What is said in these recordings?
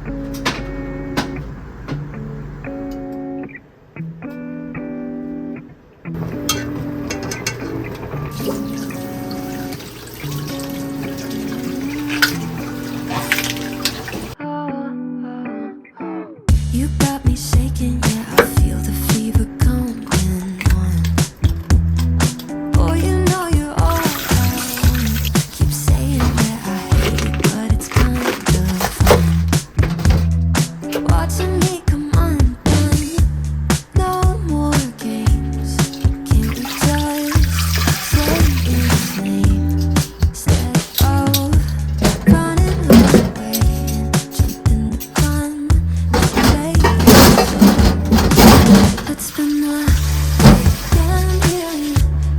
You got me shaking, yeah, I feel the fever going on. Oh, you know you're all I want. Keep saying that I hate it, but it's kind of fun. Watching me come undone. No more games. Can we just say his name instead of running away and jumping the gun? Let's spend the weekend here in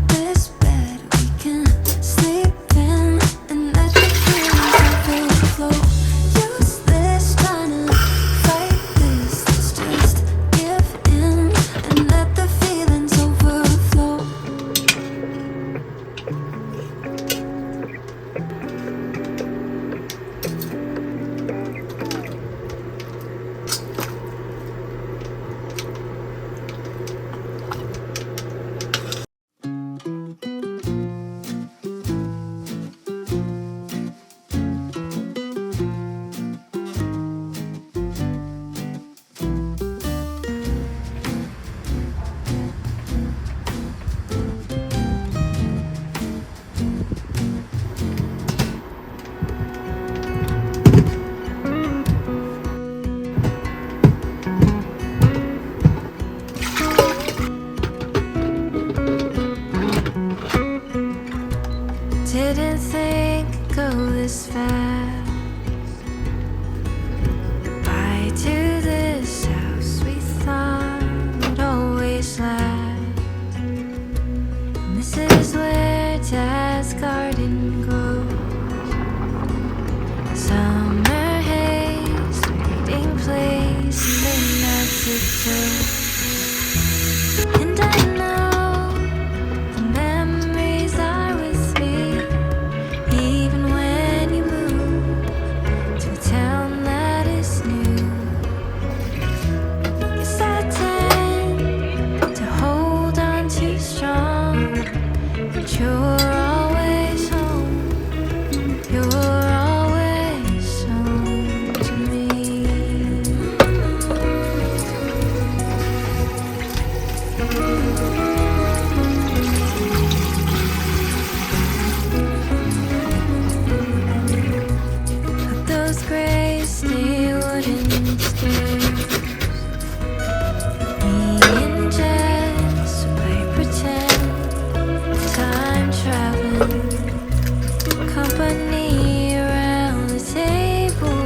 this bed we can sleep in and let the feelings overflow. Useless trying to fight this. Let's just give in and let the feelings overflow. Didn't think it'd go this fast. Goodbye to this house we thought would always last. And this is where Dad's garden grows. Summer haze, waiting place, midnight tiptoe. And I know the memories are with me, even when you move to a town that is new. Guess I tend to hold on too strong, but you're always home. You're always home to me. Up those gray steel wooden stairs, me and Jess might pretend time traveling company around the table.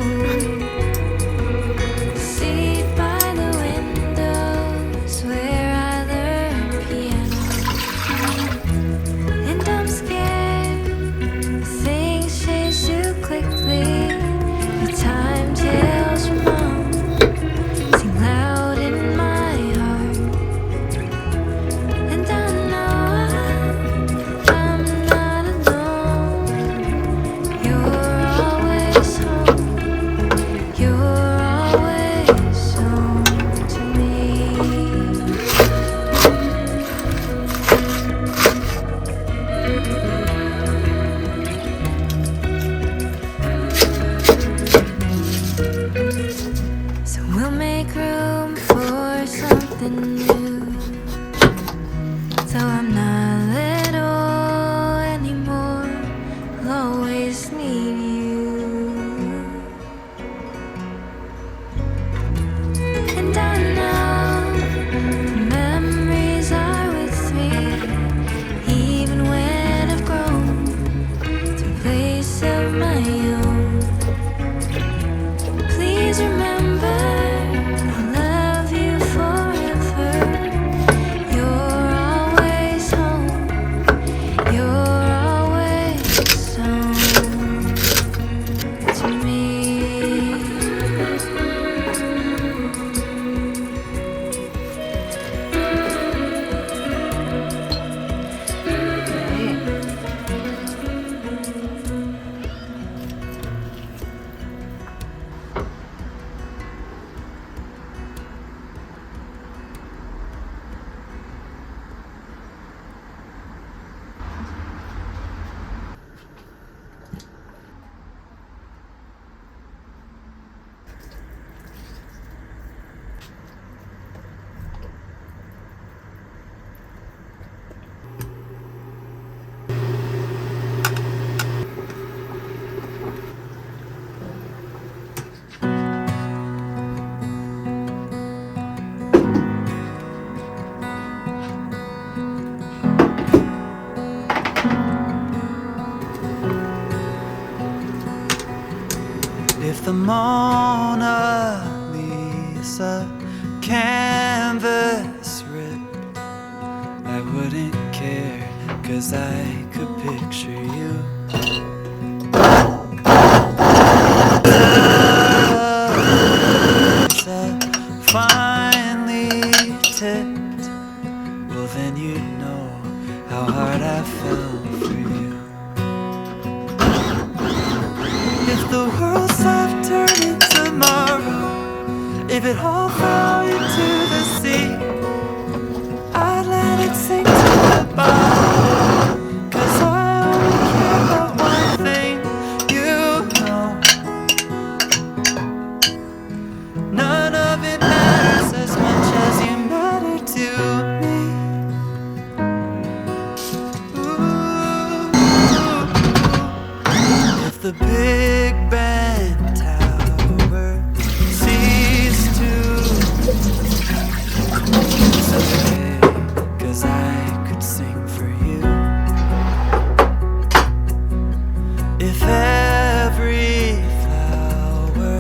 Seat by the windows where I learned piano. And I'm scared things change too quickly. The time tales from home sing loud in my heart. And I know I'm not alone. You're always home. You're always home to me. So we'll make room for something new. Though I'm not little anymore, I'll always need you. And I know the memories are with me, even when I've grown to a place of my own. Please remember, I'll love you forever. Mona Lisa, canvas ripped. I wouldn't care, 'cause I could picture you. Lisa, finely tipped. Well, then you'd know how hard I fell for you. If the world stopped turning tomorrow, if it all fell into the sea, I'd let it sink to the bottom, 'cause I only care about one thing, you know. None of it matters as much as you matter to me. Ooh. If the Big Ben Tower ceased to, it's okay, 'cause I could sing for you. If every flower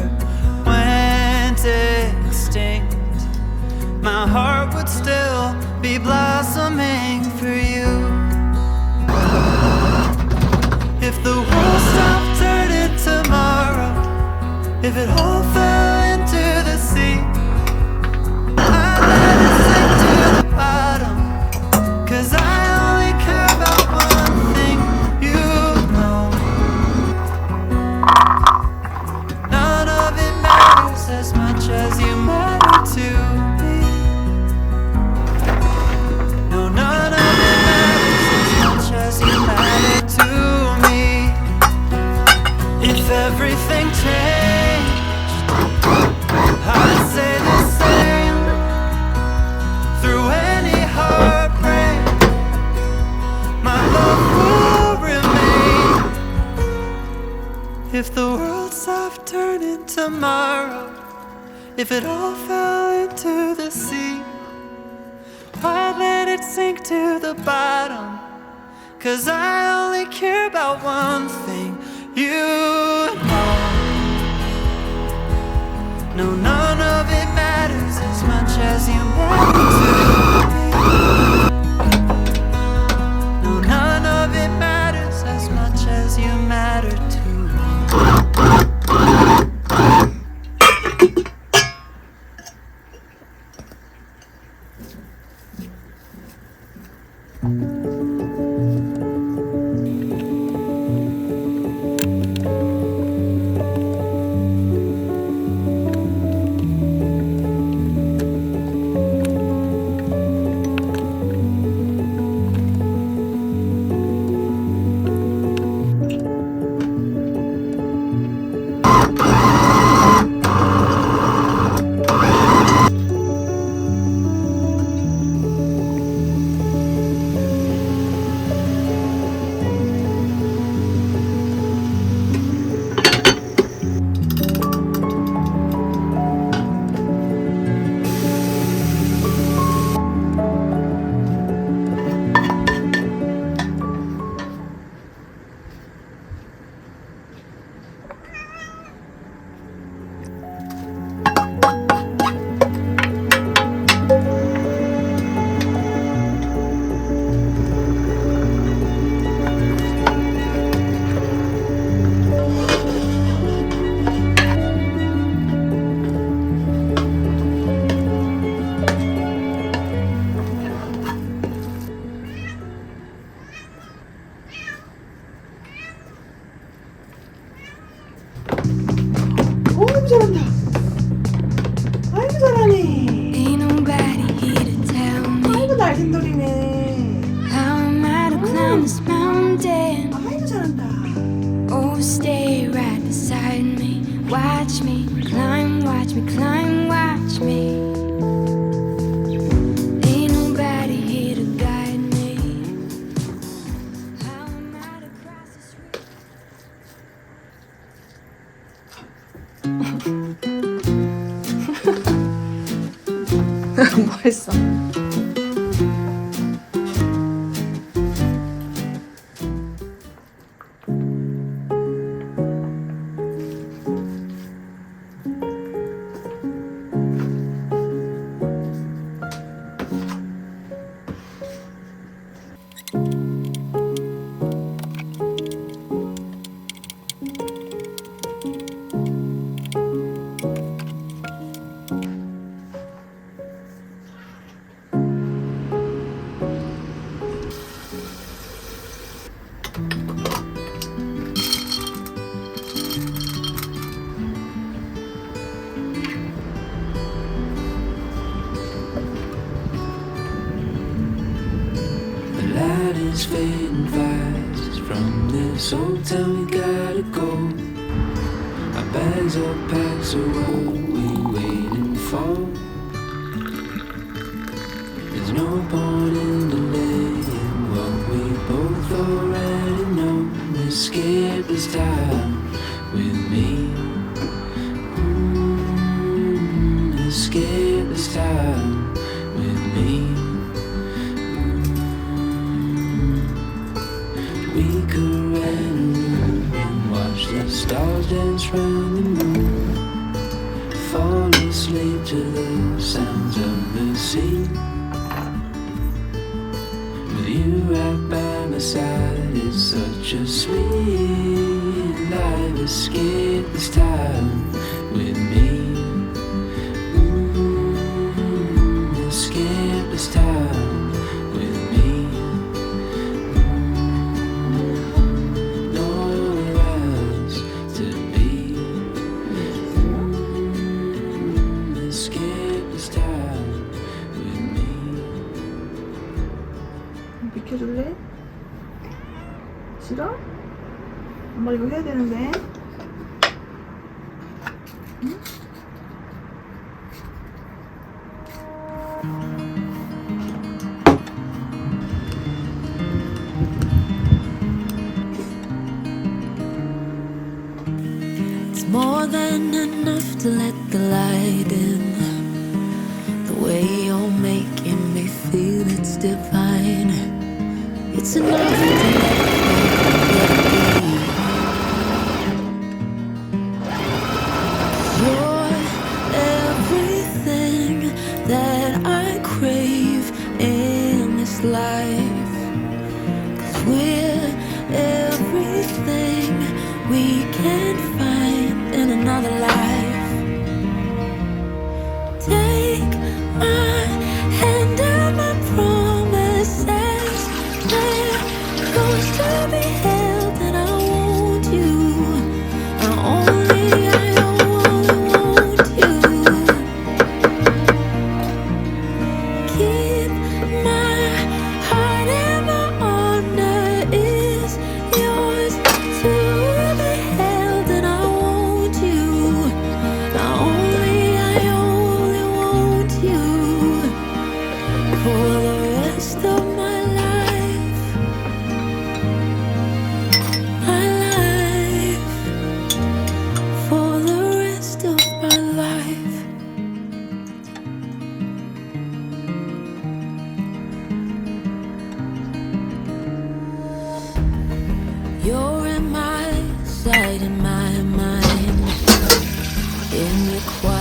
went extinct, my heart would still be blossoming for you. If the world stopped turning tomorrow, if it all fell into the sea, I'd let it sink to the bottom, 'cause I only care about one thing, you know. None of it matters as much as you matter to me. No, none of it matters as much as you matter to me. If everything changed, I'd say the same. Through any heartbreak, my love will remain. If the world stopped turning tomorrow, if it all fell into the sea, I'd let it sink to the bottom, 'cause I only care about one thing, you know. No, none of it matters as much as you matter to me. No, none of it matters as much as you matter to me. 아이고 잘한다. 아이고 잘하네. Ain't nobody here to tell me 아이고 날씬돌이네. how am I to climb this mountain. 아이고 잘한다. Oh, stay right beside me. Watch me climb, watch me climb, watch me. Ain't nobody here to guide me. How am I to cross this river? 뭐 했어? is fading fast. From this old town we gotta go. Our bags are packed, so what we waiting for? There's no point in delaying what we both already know. Escape this time with me. Escape this time with me. We could rent a room and watch the stars dance round the moon. Fall asleep to the sounds of the sea. With you right by my side, it's such a sweet life. Escape this time with me. Escape this time with me. Nowhere else to be. Escape this time with me. 비켜줄래? 싫어? 엄마 이거 해야 되는데. 응? It's more than enough to let the light in. The way you're making me feel, it's divine. It's enough to let me. You're everything that I crave in this life. 'Cause we're everything we can find in another life. Take my hand and my promises. They're yours to be held, and I want you. I only want you. Keep my heart and my honor is yours to be held, and I want you. I only want you for the rest of my life. My life. For the rest of my life. You're in my sight, in my mind, in your quiet.